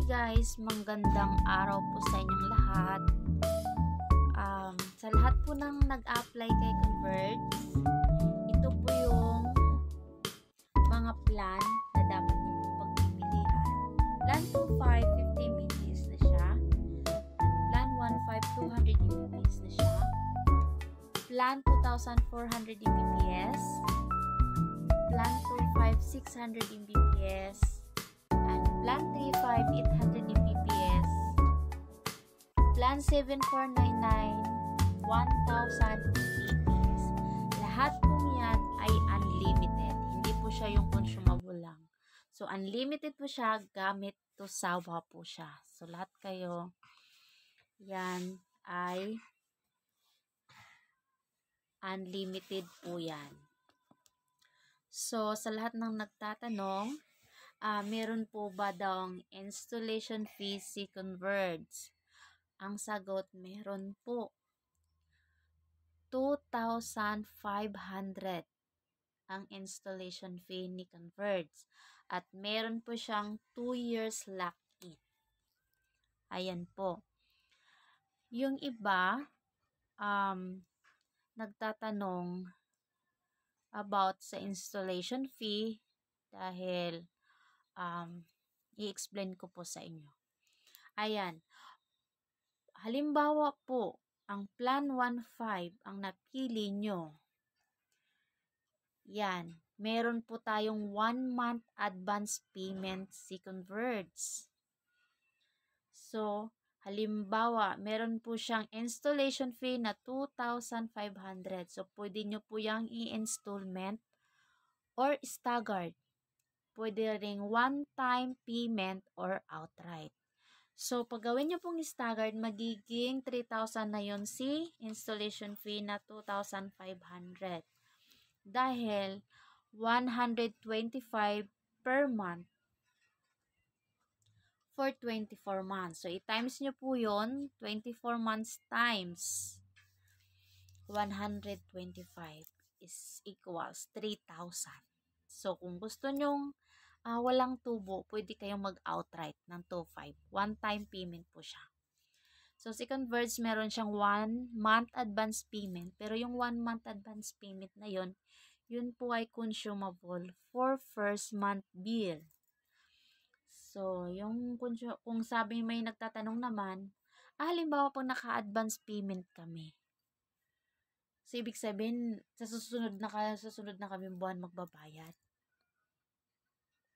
guys, magandang araw po sa inyong lahat. Sa lahat po ng nag-apply kay Converge, ito po yung mga plan na dapat niyo po pagpipilian. Plan 25, 50 Mbps na siya. Plan 15, 200 Mbps na siya. Plan 2400 Mbps. Plan 25, 600 Mbps. And Plan 35, 800 Mbps. Plan 7499, 1000 Mbps. Lahat po yan ay unlimited. Hindi po siya yung consumable lang. So, unlimited po siya, gamit to sawa po siya. So, lahat kayo, yan ay unlimited po yan. So, sa lahat ng nagtatanong, meron po ba daw installation fee si Converge? Ang sagot, meron po. 2,500 ang installation fee ni Converge. At meron po siyang 2 years lock-in. Ayan po. Yung iba, nagtatanong about sa installation fee dahil i-explain ko po sa inyo. Ayan. Halimbawa po, ang Plan 15 ang napili nyo. Yan. Meron po tayong 1 month advance payment si Converge. So, halimbawa, meron po siyang installation fee na 2,500. So, pwede nyo po yung i-installment or staggered. Pwede ring one-time payment or outright. So, pag gawin nyo pong staggered, magiging 3,000 na yun si installation fee na 2,500. Dahil 125 per month for 24 months. So, i-times nyo po yun, 24 months times 125 is equals 3,000. So, kung gusto nyong walang tubo, pwede kayong mag-outright ng 2,500. One-time payment po siya. So, si Converge, meron siyang 1 month advance payment. Pero yung 1 month advance payment na yun po ay consumable for first month bill. So, yung kung sabi may nagtatanong naman, halimbawa po naka-advance payment kami. So, ibig sabihin, sa susunod na kami buwan magbabayad.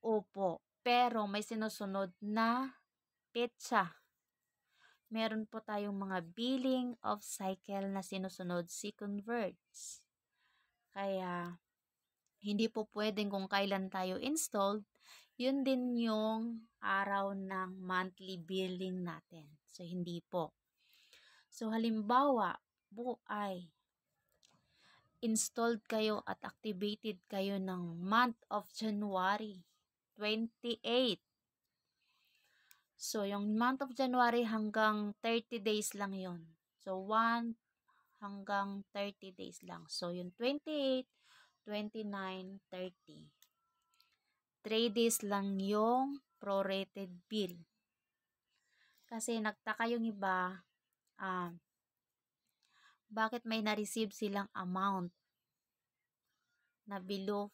Opo, pero may sinusunod na petsa. Meron po tayong mga billing of cycle na sinusunod si Converge. Kaya, hindi po pwedeng kung kailan tayo installed, yun din yung araw ng monthly billing natin. So, hindi po. So, halimbawa po ay installed kayo at activated kayo ng month of January 28. So, yung month of January hanggang 30 days lang yon. So, 1 hanggang 30 days lang. So, yung 28, 29, 30. 3 days lang yung prorated bill. Kasi nagtaka yung iba, bakit may na-receive silang amount na below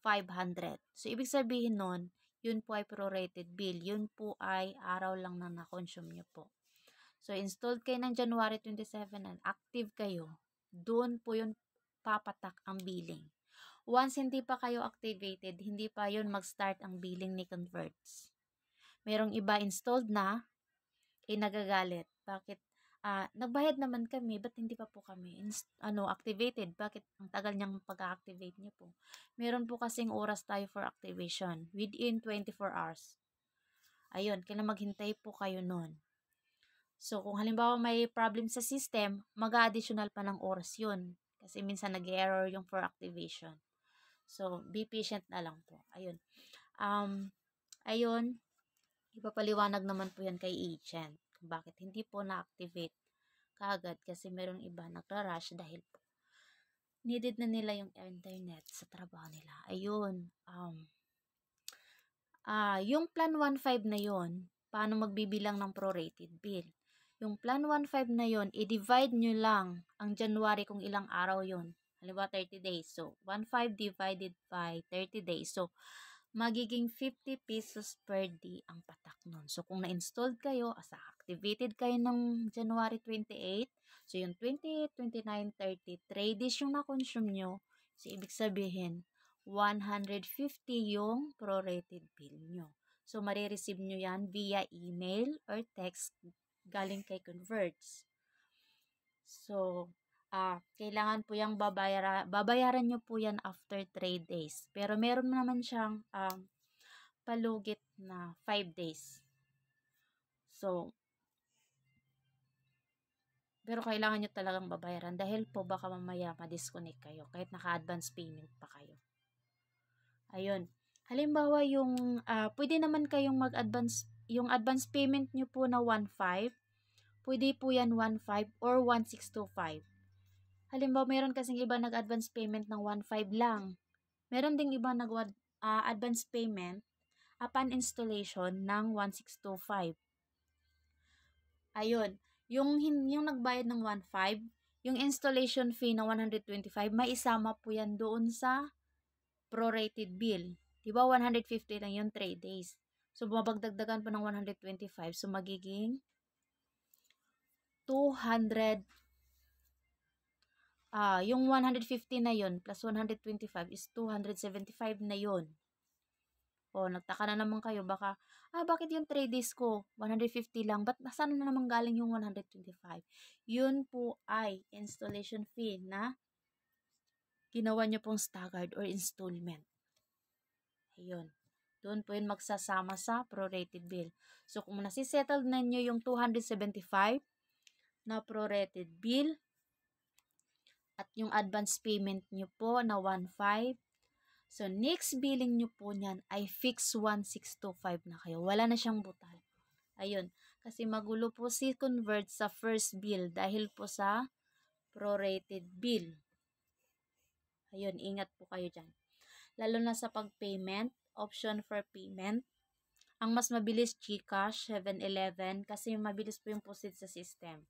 500. So, ibig sabihin nun, yun po ay prorated bill. Yun po ay araw lang na na-consume nyo po. So, installed kayo ng January 27 and active kayo. Doon po yun papatak ang billing. Once hindi pa kayo activated, hindi pa yun mag-start ang billing ni Converge. Merong iba installed na, nagagalit. Bakit? Nagbayad naman kami, ba't hindi pa po kami activated? Bakit ang tagal niyang pag-activate niyo po? Meron po kasing oras tayo for activation within 24 hours. Ayun, kailangan maghintay po kayo nun. So, kung halimbawa may problem sa system, mag-additional pa ng oras yun. Kasi minsan nag-error yung for activation. So, be patient na lang po. Ayun. Ayun, ipapaliwanag naman po yan kay agent. Bakit hindi po na-activate kaagad kasi merong iba nagra-rush dahil po needed na nila yung internet sa trabaho nila. Ayun. Yung Plan 15 na yon, paano magbibilang ng prorated bill. Yung plan 1.5 na yon, i-divide nyo lang ang January kung ilang araw yon. Halimbawa 30 days. So, 1.5 divided by 30 days. So, magiging 50 pesos per day ang patak nun. So, kung na-installed kayo, activated kayo ng January 28, so yung 28, 29, 30, 3 days yung na-consume nyo. So, ibig sabihin, 150 yung prorated bill nyo. So, marireceive nyo yan via email or text galing kay Converge. So, kailangan po yung babayaran nyo po yan after 3 days. Pero meron naman siyang palugit na 5 days. So, pero kailangan nyo talagang babayaran dahil po baka mamaya ma-disconnect kayo kahit naka-advance payment pa kayo. Ayun. Halimbawa yung, pwede naman kayong mag-advance, yung advance payment nyo po na 1.5, pwede po yan 1.5 or 1.625. Halimbawa, meron kasing iba nag-advance payment ng 1.5 lang. Meron ding iba nag-advance payment upon installation ng 1.625. Ayun. Yung nagbayad ng 1.5, yung installation fee na 125, may isama po yan doon sa prorated bill. Diba 150 lang yung 3 days. So, mabagdagdagan po ng 125. So, magiging 200. Yung 150 na yun plus 125 is 275 na yun. O, nagtaka na naman kayo. Baka, bakit yung 3 days ko 150 lang? Ba't saan na naman galing yung 125? Yun po ay installation fee na ginawa nyo pong staggered or installment. Ayun. Doon po yun magsasama sa prorated bill. So, kung nasisettled na nyo yung 275 na prorated bill at yung advance payment nyo po na 1.5, so next billing nyo po niyan ay fix 1.625 na kayo. Wala na siyang butal. Ayun. Kasi magulo po si Convert sa first bill dahil po sa prorated bill. Ayun. Ingat po kayo dyan. Lalo na sa pag-payment, option for payment. Ang mas mabilis GCash, 7-Eleven, kasi mabilis po yung proceed sa system.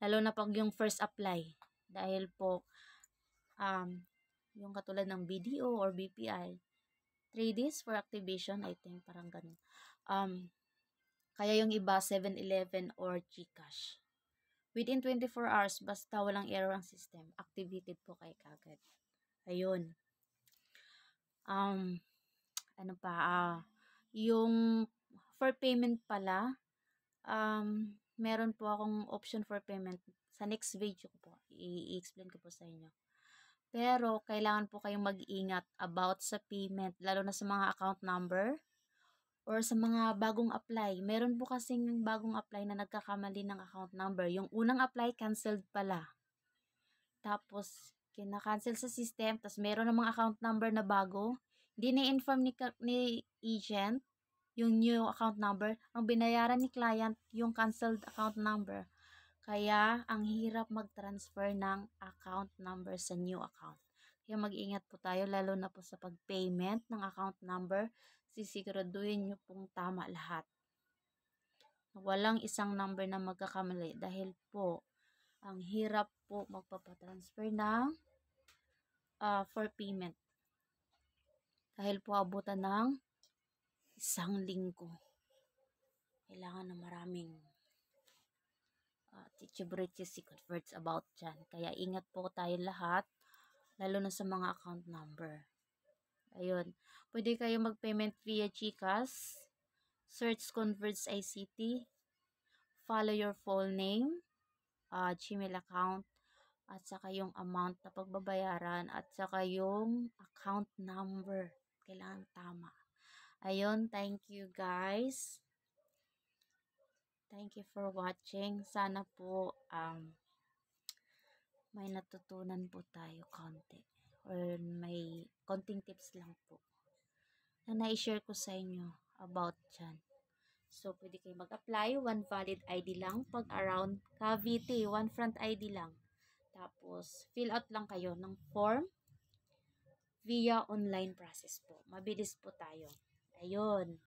Lalo na pag yung first apply. Dahil po, yung katulad ng BDO or BPI, 3 days for activation, I think, parang ganun. Kaya yung iba, 7-Eleven or GCash. Within 24 hours, basta walang error ang system, activated po kayo kagad. Ayun. Ano pa, yung for payment pala, meron po akong option for payment. Sa next video ko po, i-explain ko po sa inyo. Pero, kailangan po kayong mag-ingat about sa payment, lalo na sa mga account number or sa mga bagong apply. Meron po kasing bagong apply na nagkakamali ng account number. Yung unang apply, canceled pala. Tapos, kina-cancel sa system, tapos meron namang account number na bago. Hindi na-inform ni agent yung new account number. Ang binayaran ni client yung canceled account number. Kaya, ang hirap mag-transfer ng account number sa new account. Kaya mag-ingat po tayo, lalo na po sa pag-payment ng account number. Sisiguraduhin nyo pong tama lahat. Walang isang number na magkakamali dahil po, ang hirap po magpapatransfer ng for payment. Dahil po abutan ng 1 linggo. Kailangan na maraming teachability si Converts about dyan. Kaya ingat po tayo lahat, lalo na sa mga account number. Ayun. Pwede kayo mag-payment via GCash, search Converts ICT, follow your full name, Gmail account, at saka yung amount na pagbabayaran, at saka yung account number. Kailangan tama. Ayun, thank you guys. Thank you for watching. Sana po may natutunan po tayo konti. Or may konting tips lang po na na-share ko sa inyo about dyan. So, pwede kayo mag-apply. 1 valid ID lang. Pag around Cavite, 1 front ID lang. Tapos, fill out lang kayo ng form via online process po. Mabilis po tayo. Ayun.